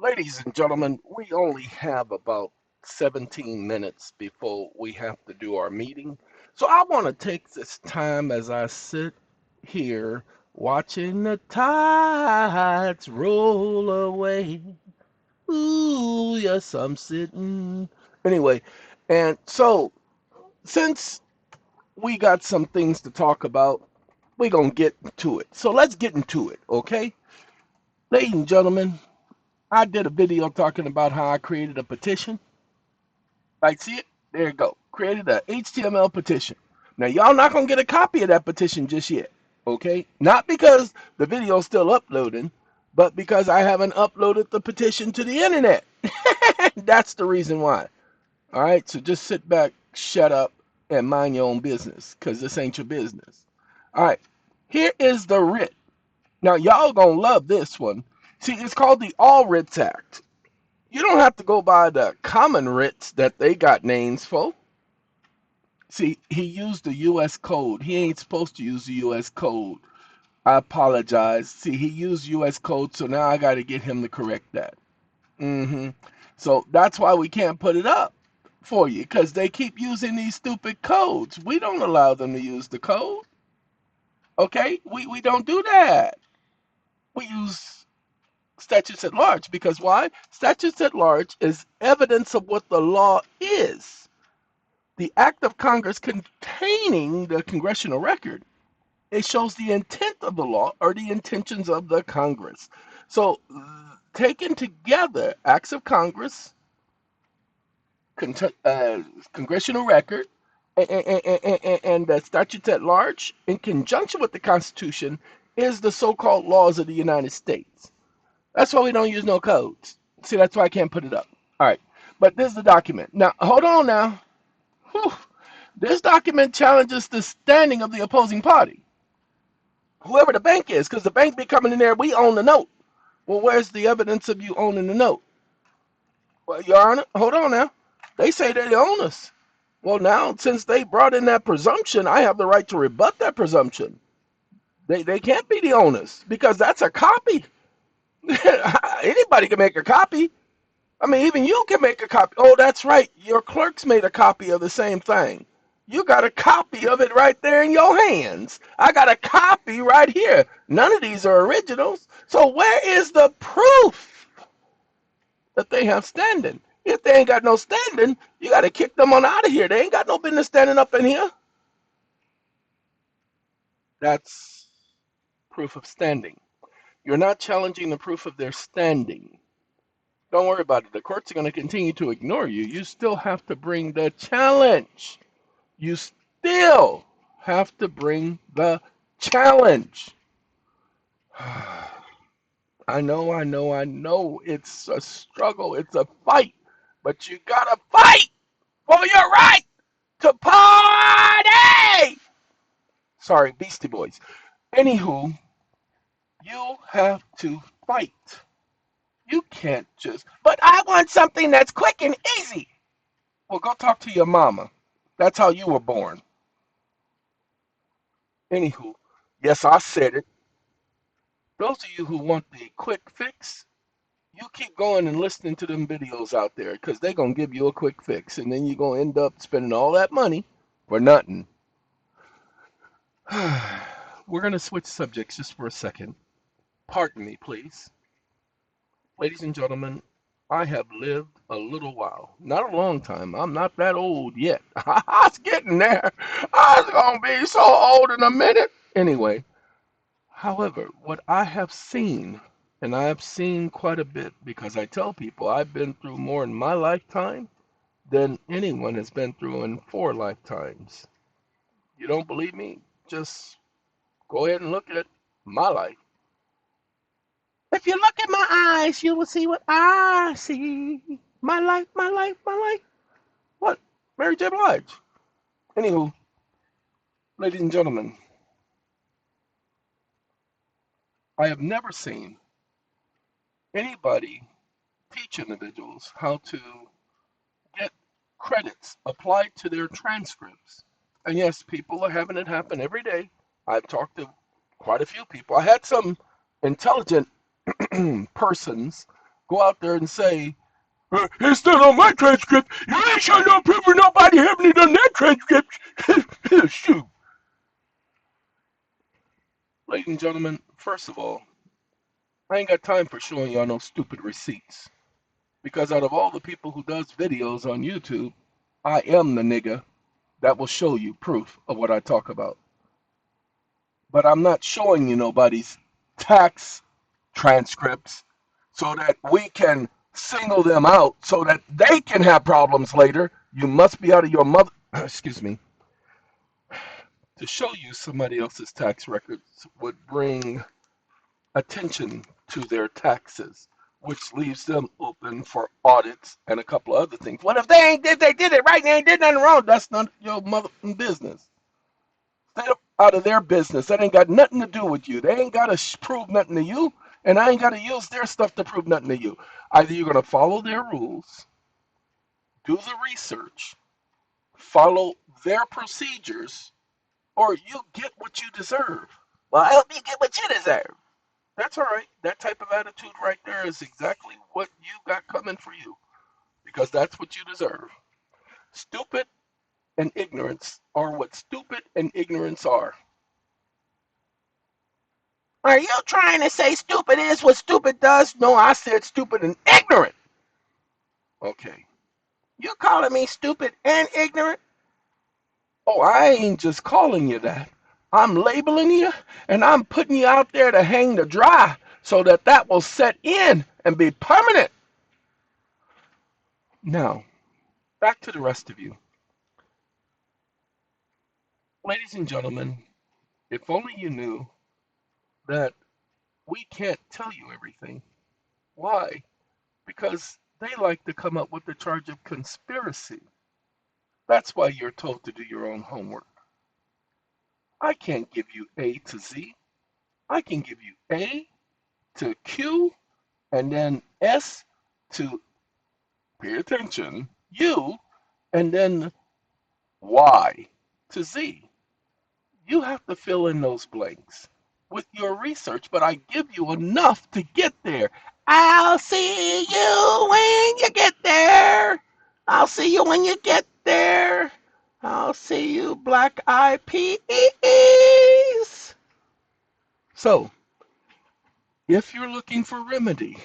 Ladies and gentlemen, we only have about 17 minutes before we have to do our meeting. So I want to take this time as I sit here watching the tides roll away. Ooh, yes, I'm sitting. Anyway, and so since we got some things to talk about, we're going to get to it. So let's get into it, okay? Ladies and gentlemen, I did a video talking about how I created a petition. Like, see it? There you go. Created a HTML petition. Now, y'all not going to get a copy of that petition just yet, okay? Not because the video's still uploading, but because I haven't uploaded the petition to the internet. That's the reason why. All right, so just sit back, shut up, and mind your own business, because this ain't your business. All right, here is the writ. Now, y'all going to love this one. See, it's called the All Writs Act. You don't have to go by the common writs that they got names for. See, he used the U.S. code. He ain't supposed to use the U.S. code. I apologize. See, he used U.S. code, so now I got to get him to correct that. So that's why we can't put it up for you, because they keep using these stupid codes. We don't allow them to use the code. Okay? We don't do that. We use statutes at large, because why? Statutes at large is evidence of what the law is. The act of Congress containing the congressional record, it shows the intent of the law or the intentions of the Congress. So, taken together, acts of Congress, congressional record, and the statutes at large, in conjunction with the Constitution, is the so-called laws of the United States. That's why we don't use no codes. See, that's why I can't put it up. All right, but this is the document. Now, hold on now. Whew. This document challenges the standing of the opposing party, whoever the bank is, because the bank be coming in there, we own the note. Well, where's the evidence of you owning the note? Well, Your Honor, hold on now. They say they own us. Well, now, since they brought in that presumption, I have the right to rebut that presumption. They can't be the owners, because that's a copy. Anybody can make a copy. I mean, even you can make a copy. Oh, that's right. Your clerks made a copy of the same thing. You got a copy of it right there in your hands. I got a copy right here. None of these are originals. So where is the proof that they have standing? If they ain't got no standing, you got to kick them on out of here. They ain't got no business standing up in here. That's proof of standing. You're not challenging the proof of their standing. Don't worry about it. The courts are going to continue to ignore you. You still have to bring the challenge. You still have to bring the challenge. I know. It's a struggle. It's a fight. But you got to fight for your right to party. Sorry, Beastie Boys. Anywho, you have to fight. You can't just, but I want something that's quick and easy. Well, go talk to your mama. That's how you were born. Anywho, yes, I said it. Those of you who want the quick fix, you keep going and listening to them videos out there, because they're going to give you a quick fix, and then you're going to end up spending all that money for nothing. We're going to switch subjects just for a second. Pardon me, please. Ladies and gentlemen, I have lived a little while. Not a long time. I'm not that old yet. I was getting there. I was going to be so old in a minute. Anyway, however, what I have seen, and I have seen quite a bit, because I tell people I've been through more in my lifetime than anyone has been through in 4 lifetimes. You don't believe me? Just go ahead and look at my life. If you look at my eyes, you will see what I see. My life, my life, my life. What? Mary J. Blige. Anywho, ladies and gentlemen, I have never seen anybody teach individuals how to get credits applied to their transcripts. And yes, people are having it happen every day. I've talked to quite a few people. I had some intelligent persons go out there and say, it's still on my transcript. You ain't showing no proof of nobody having it on their transcript. Shoot. Ladies and gentlemen, first of all, I ain't got time for showing y'all no stupid receipts. Because out of all the people who does videos on YouTube, I am the nigga that will show you proof of what I talk about. But I'm not showing you nobody's tax transcripts so that we can single them out so that they can have problems later. You must be out of your mother, excuse me, to show you somebody else's tax records would bring attention to their taxes, which leaves them open for audits and a couple of other things. What if they did it right and they ain't did nothing wrong? That's not your motherfucking business. Stay out of their business. That ain't got nothing to do with you. They ain't got to prove nothing to you, and I ain't got to use their stuff to prove nothing to you. Either you're going to follow their rules, do the research, follow their procedures, or you get what you deserve. Well, I hope you get what you deserve. That's all right. That type of attitude right there is exactly what you got coming for you because that's what you deserve. Stupid and ignorance are what stupid and ignorance are. Are you trying to say stupid is what stupid does? No, I said stupid and ignorant. Okay. You calling me stupid and ignorant? Oh, I ain't just calling you that. I'm labeling you and I'm putting you out there to hang to dry so that that will set in and be permanent. Now, back to the rest of you. Ladies and gentlemen, if only you knew that we can't tell you everything. Why? Because they like to come up with the charge of conspiracy. That's why you're told to do your own homework. I can't give you A to Z. I can give you A to Q and then S to pay attention, U, and then Y to Z. You have to fill in those blanks with your research, but I give you enough to get there. I'll see you when you get there. I'll see you when you get there. I'll see you, black eyed peas. So, if you're looking for remedy,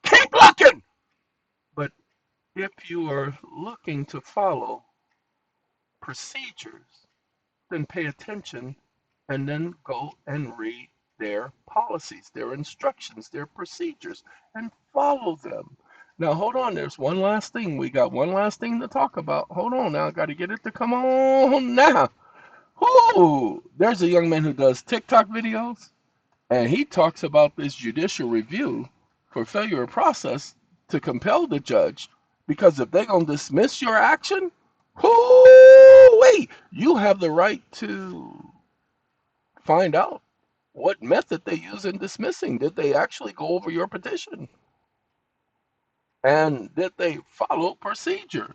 keep looking. But if you are looking to follow procedures, then pay attention and then go and read their policies, their instructions, their procedures, and follow them. Now, hold on. There's one last thing. We got one last thing to talk about. Hold on now. I got to get it to come on now. Ooh, there's a young man who does TikTok videos, and he talks about this judicial review for failure of process to compel the judge because if they're going to dismiss your action, wait, you have the right to find out what method they use in dismissing. Did they actually go over your petition? And did they follow procedure?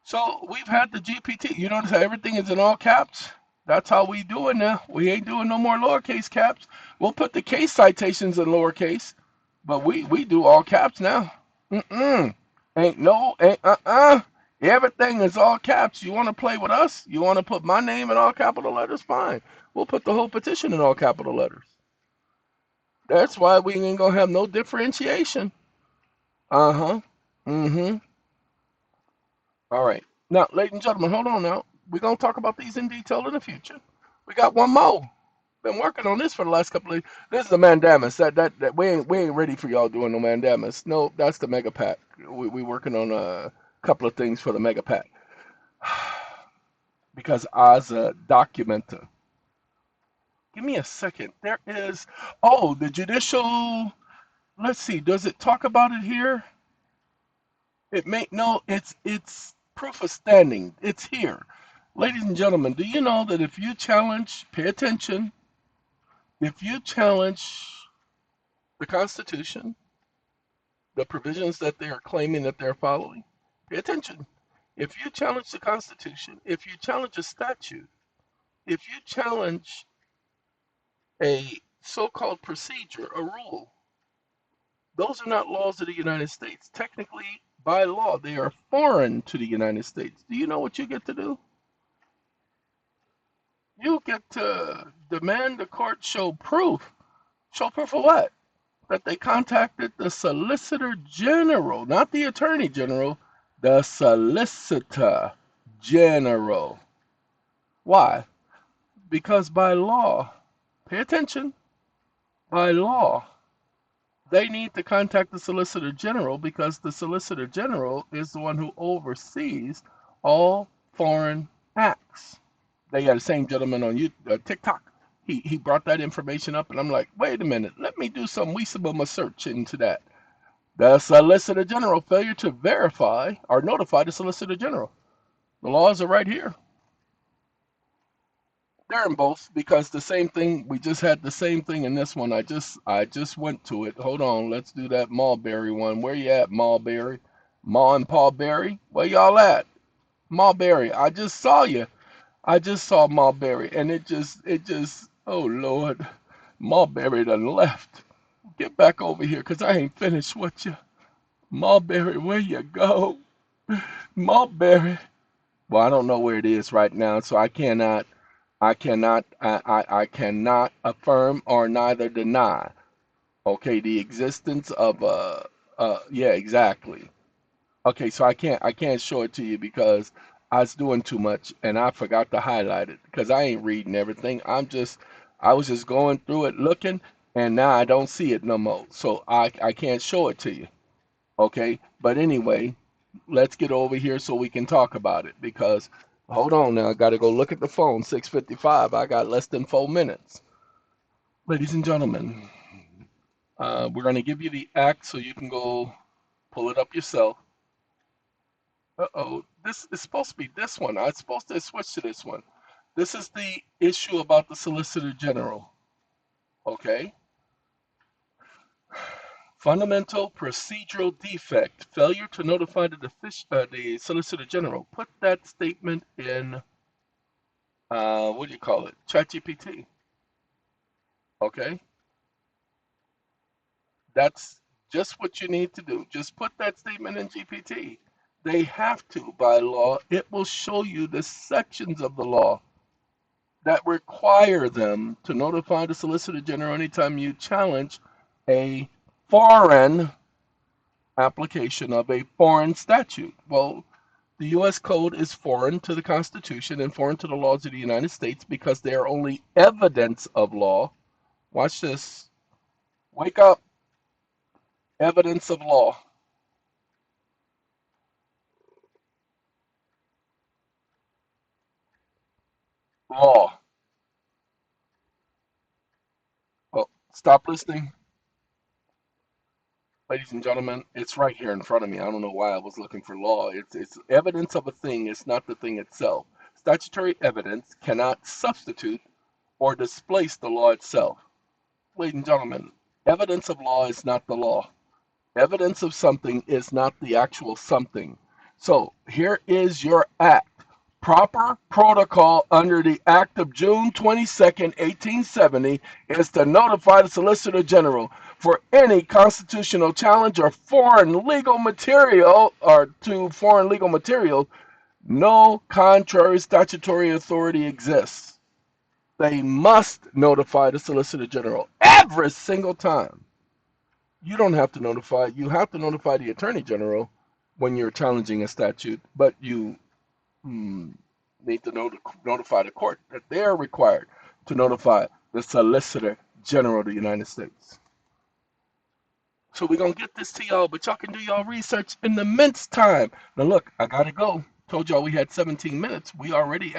So we've had the GPT. You notice how everything is in all caps? That's how we do it now. We ain't doing no more lowercase caps. We'll put the case citations in lowercase, but we do all caps now. Mm-mm. Ain't. Everything is all caps. You want to play with us? You want to put my name in all capital letters? Fine. We'll put the whole petition in all capital letters. That's why we ain't gonna have no differentiation. Uh-huh. Mm-hmm. All right. Now, ladies and gentlemen, hold on now. We're gonna talk about these in detail in the future. We got one more. Been working on this for the last couple of. This is the Mandamus. That we ain't ready for y'all doing no Mandamus. No, that's the mega pack. We working on a couple of things for the mega pack. Because as a documenter, give me a second. There is the judicial. Let's see. Does it talk about it here? It may no. It's proof of standing. It's here. Ladies and gentlemen, do you know that if you challenge, pay attention, if you challenge the Constitution, the provisions that they are claiming that they're following, pay attention. If you challenge the Constitution, if you challenge a statute, if you challenge a so called procedure, a rule, Those are not laws of the United States. Technically, by law, they are foreign to the United States. Do you know what you get to do? You get to demand the court show proof. Show proof of what? That they contacted the Solicitor General, not the Attorney General, the Solicitor General. Why? Because by law, pay attention, by law, they need to contact the Solicitor General because the Solicitor General is the one who oversees all foreign acts. They got the same gentleman on TikTok. He brought that information up, and I'm like, wait a minute, let me do some Weesaboom search into that. The Solicitor General failure to verify or notify the Solicitor General. The laws are right here. They're in both because the same thing. We just had the same thing in this one. I just went to it. Hold on, let's do that Malberry one. Where you at, Malberry? Ma and Paul Berry? Where y'all at? Malberry, I just saw you. I just saw Malberry, and it just. Oh Lord, Malberry done left. Get back over here, cause I ain't finished with you. Malberry, where you go? Malberry. Well, I don't know where it is right now, so I cannot affirm or neither deny, okay, the existence of yeah, exactly. Okay, so I can't show it to you because I was doing too much and I forgot to highlight it because I ain't reading everything. I was just going through it looking, and now I don't see it no more. So I can't show it to you. Okay, but anyway, let's get over here so we can talk about it because hold on now, I got to go look at the phone. 6:55. I got less than 4 minutes. Ladies and gentlemen, we're going to give you the act so you can go pull it up yourself. Uh-oh, this is supposed to be this one. I was supposed to switch to this one. This is the issue about the Solicitor General. Okay. Fundamental procedural defect, failure to notify the Solicitor General. Put that statement in, what do you call it? ChatGPT. Okay. That's just what you need to do. Just put that statement in GPT. They have to by law. It will show you the sections of the law that require them to notify the Solicitor General anytime you challenge a foreign application of a foreign statute. Well, the U.S. Code is foreign to the Constitution and foreign to the laws of the United States because they are only evidence of law. Watch this. Wake up. Evidence of law. Law. Oh, stop listening. Ladies and gentlemen, it's right here in front of me. I don't know why I was looking for law. It's evidence of a thing. It's not the thing itself. Statutory evidence cannot substitute or displace the law itself. Ladies and gentlemen, evidence of law is not the law. Evidence of something is not the actual something. So here is your act. Proper protocol under the Act of June 22nd, 1870 is to notify the Solicitor General for any constitutional challenge or foreign legal material or to foreign legal material. No contrary statutory authority exists. They must notify the Solicitor General every single time. You don't have to notify, you have to notify the Attorney General when you're challenging a statute, but you need to notify the court that they are required to notify the Solicitor General of the United States. So we're going to get this to y'all, but y'all can do y'all research in the midst time. Now look, I got to go. Told y'all we had 17 minutes. We already